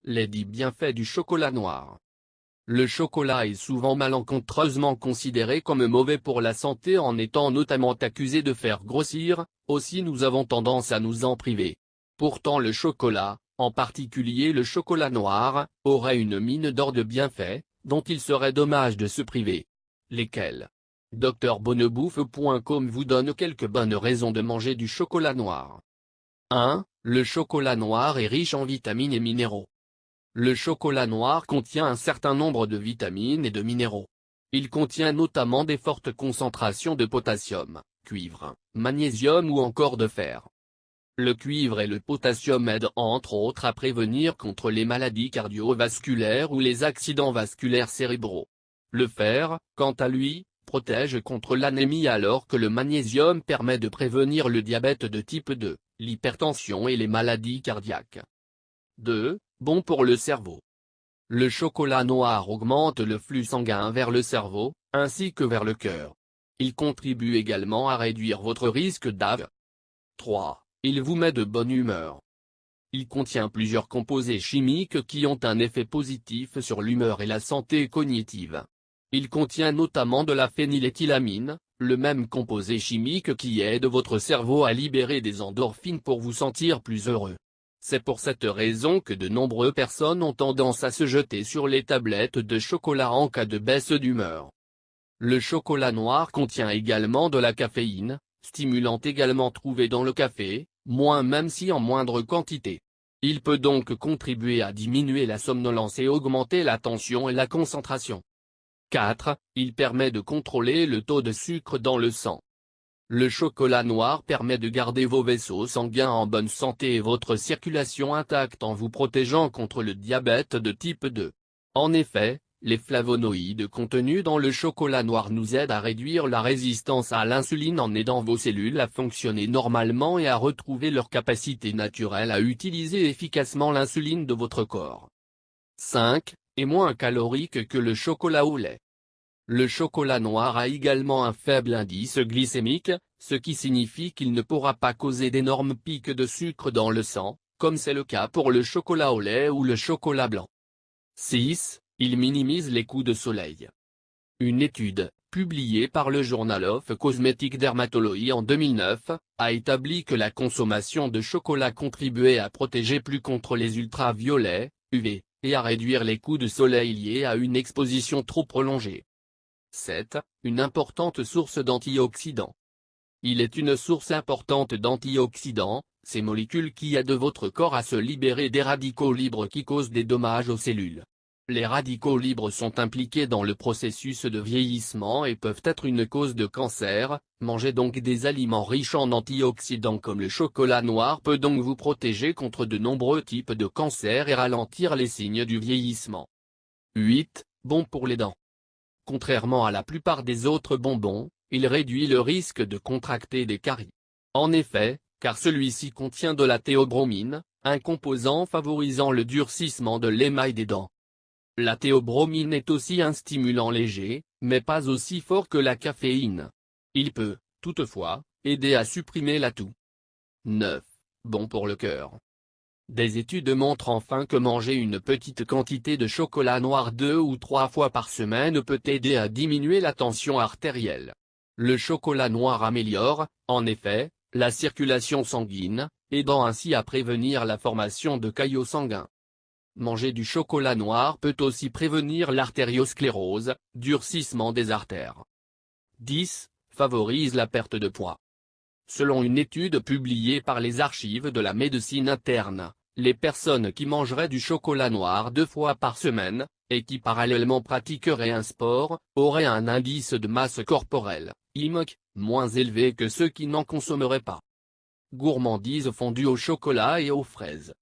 Les 10 bienfaits du chocolat noir. Le chocolat est souvent malencontreusement considéré comme mauvais pour la santé en étant notamment accusé de faire grossir, aussi nous avons tendance à nous en priver. Pourtant le chocolat, en particulier le chocolat noir, aurait une mine d'or de bienfaits, dont il serait dommage de se priver. Lesquels? DrBonnebouffe.com vous donne quelques bonnes raisons de manger du chocolat noir. 1. Le chocolat noir est riche en vitamines et minéraux. Le chocolat noir contient un certain nombre de vitamines et de minéraux. Il contient notamment des fortes concentrations de potassium, cuivre, magnésium ou encore de fer. Le cuivre et le potassium aident entre autres à prévenir contre les maladies cardiovasculaires ou les accidents vasculaires cérébraux. Le fer, quant à lui, protège contre l'anémie alors que le magnésium permet de prévenir le diabète de type 2, l'hypertension et les maladies cardiaques. 2. Bon pour le cerveau. Le chocolat noir augmente le flux sanguin vers le cerveau, ainsi que vers le cœur. Il contribue également à réduire votre risque d'AVC. 3. Il vous met de bonne humeur. Il contient plusieurs composés chimiques qui ont un effet positif sur l'humeur et la santé cognitive. Il contient notamment de la phényléthylamine, le même composé chimique qui aide votre cerveau à libérer des endorphines pour vous sentir plus heureux. C'est pour cette raison que de nombreuses personnes ont tendance à se jeter sur les tablettes de chocolat en cas de baisse d'humeur. Le chocolat noir contient également de la caféine, stimulant également trouvé dans le café, même si en moindre quantité. Il peut donc contribuer à diminuer la somnolence et augmenter la tension et la concentration. 4. Il permet de contrôler le taux de sucre dans le sang. Le chocolat noir permet de garder vos vaisseaux sanguins en bonne santé et votre circulation intacte en vous protégeant contre le diabète de type 2. En effet, les flavonoïdes contenus dans le chocolat noir nous aident à réduire la résistance à l'insuline en aidant vos cellules à fonctionner normalement et à retrouver leur capacité naturelle à utiliser efficacement l'insuline de votre corps. 5. Est moins calorique que le chocolat au lait. Le chocolat noir a également un faible indice glycémique, ce qui signifie qu'il ne pourra pas causer d'énormes pics de sucre dans le sang, comme c'est le cas pour le chocolat au lait ou le chocolat blanc. 6. Il minimise les coups de soleil. Une étude, publiée par le Journal of Cosmetic Dermatology en 2009, a établi que la consommation de chocolat contribuait à protéger plus contre les ultraviolets, UV, et à réduire les coups de soleil liés à une exposition trop prolongée. 7. Une importante source d'antioxydants. Il est une source importante d'antioxydants, ces molécules qui aident votre corps à se libérer des radicaux libres qui causent des dommages aux cellules. Les radicaux libres sont impliqués dans le processus de vieillissement et peuvent être une cause de cancer. Mangez donc des aliments riches en antioxydants comme le chocolat noir peut donc vous protéger contre de nombreux types de cancers et ralentir les signes du vieillissement. 8. Bon pour les dents. Contrairement à la plupart des autres bonbons, il réduit le risque de contracter des caries. En effet, car celui-ci contient de la théobromine, un composant favorisant le durcissement de l'émail des dents. La théobromine est aussi un stimulant léger, mais pas aussi fort que la caféine. Il peut, toutefois, aider à supprimer la toux. 9. Bon pour le cœur. Des études montrent enfin que manger une petite quantité de chocolat noir 2 ou 3 fois par semaine peut aider à diminuer la tension artérielle. Le chocolat noir améliore, en effet, la circulation sanguine, aidant ainsi à prévenir la formation de caillots sanguins. Manger du chocolat noir peut aussi prévenir l'artériosclérose, durcissement des artères. 10. Favorise la perte de poids. Selon une étude publiée par les archives de la médecine interne, les personnes qui mangeraient du chocolat noir 2 fois par semaine, et qui parallèlement pratiqueraient un sport, auraient un indice de masse corporelle, IMC, moins élevé que ceux qui n'en consommeraient pas. Gourmandise fondue au chocolat et aux fraises.